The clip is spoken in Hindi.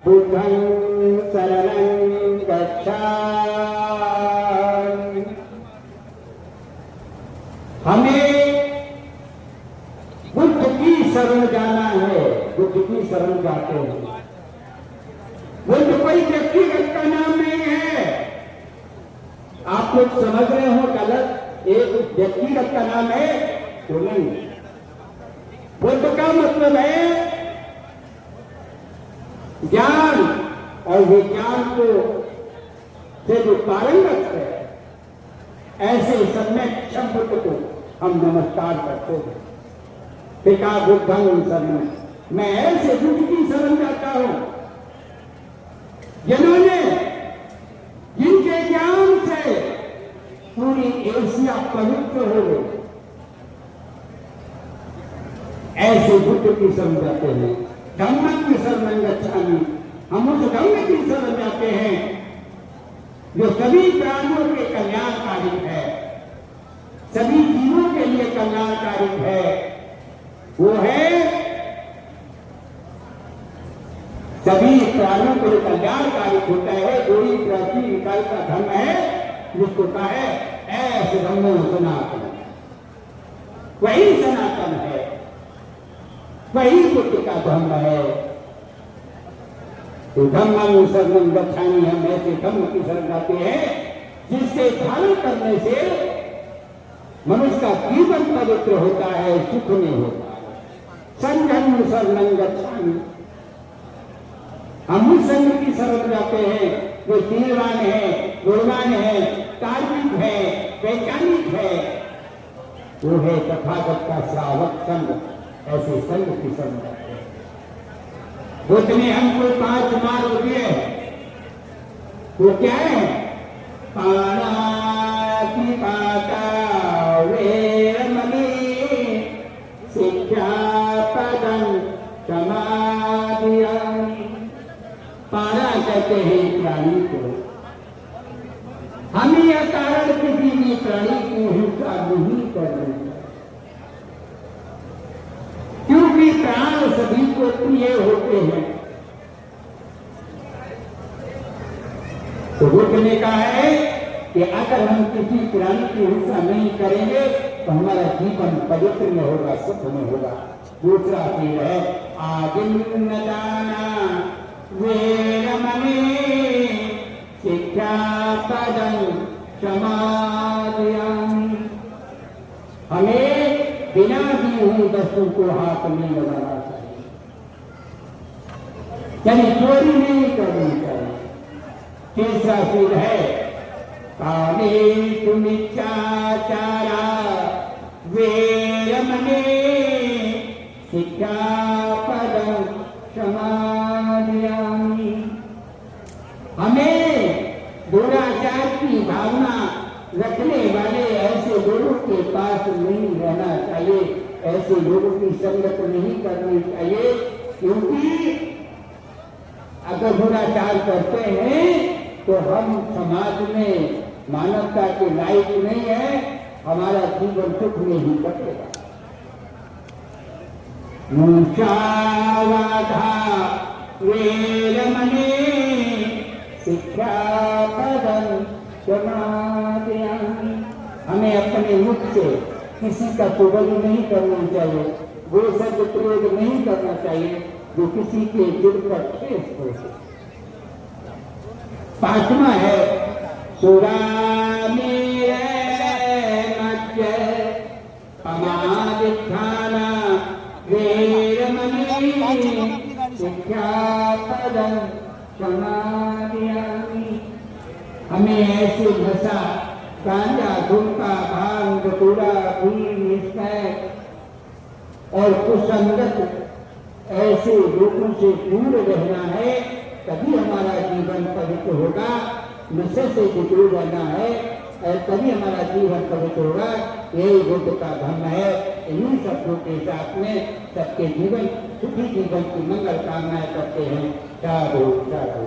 बुद्धं शरणं गच्छामि। हमें बुद्ध की शरण जाना है, बुद्ध की शरण जाते हैं। बुद्ध कोई व्यक्तिगत का नाम नहीं है, आप लोग समझ रहे हो गलत, एक व्यक्तिगत का नाम है तो नहीं। बुद्ध का मतलब है ज्ञान, और विज्ञान को से जो पारंगत है, ऐसे सम्यक शब्द को हम नमस्कार करते हैं। पिता बुद्धं शरणं, मैं ऐसे बुद्ध की शरण जाता हूं जिन्होंने, जिनके ज्ञान से पूरी एशिया पवित्र हो गई, ऐसे बुद्ध की शरण जाते हैं। धम्मं शरणं गच्छामि, हम उस धम्म की शरण जाते हैं जो सभी प्राणियों के कल्याणकारी है, सभी जीवों के लिए कल्याणकारी है। वो है सभी प्राणियों के लिए कल्याणकारी होता है, वही प्राचीन काल का धर्म है जिसको कहा है ऐसे धर्मो सनातन, वही सनातन है, वही बुद्ध का धर्म है। तो धम्मं शरणं गच्छामि, हम ऐसे धर्म की शरण जाते हैं जिसके धारण करने से मनुष्य का जीवन पवित्र होता है, सुख में होता है। संघं शरणं गच्छामि, हम उस संघ की शरण जाते हैं जो शीलवान है, गुणवान है, तार्किक है, वैज्ञानिक है, वो है तथागत का श्रावक संघ। ऐसे संघ की शरण जाते हैं। बुद्ध ने हमको 5 मार्ग दिए, वो क्या है? पाणातिपाता वेरमणि शिक्षापदं समाधियामि। पाणा कहते हैं प्राणी को, हम यह कारण किसी भी प्राणी की हिंसा नहीं करनी, क्योंकि प्राण सभी को प्रिय होते हैं। तो बुद्ध ने कहा है कि अगर हम किसी प्राणी की हिंसा नहीं करेंगे तो हमारा जीवन पवित्र में होगा, सुख में होगा। दूसरा चीज है आदिन्नदाना वेरमणि शिक्षापदं समाधियामि। हमें बिना दी हुई वस्तु को हाथ में लगाना चाहिए, यानी चोरी नहीं करनी चाहिए। तीसरा चीज है कामेषु मिथ्याचारा वेरमणि शिक्षापदं समाधियामि। हमें दुराचार की भावना रखने वाले ऐसे लोगों के पास नहीं रहना चाहिए, ऐसे लोगों की संगत नहीं करनी चाहिए, क्योंकि अगर दुराचार करते हैं तो हम समाज में मानवता के लायक नहीं है, हमारा जीवन सुख में ही कटेगा। मूषावाधा वेरमणि शिक्षापदं समाधियामि। हमें अपने मुख से किसी का तुगल नहीं करना चाहिए, वो शब्द प्रयोग नहीं करना चाहिए जो किसी के दिल पर ठेस पहुंचे। 5वां है सुरामेरमज्ज समाधिस्थाना वेरमणि शिक्षापदं समाधियामि। हमें ऐसे नशा, गांजा, गुटखा, भांग, धतूरा, बीड़ी, स्मैक और कुसंगत ऐसे लोगों से दूर रहना है, तभी हमारा जीवन पवित्र होगा। नशे से दूर रहना है और तभी हमारा जीवन पवित्र होगा। यही बुद्ध का धर्म है। इन्हीं शब्दों के साथ में सबके जीवन, सुखी जीवन की मंगल कामनाएं करते हैं। साधु साधु।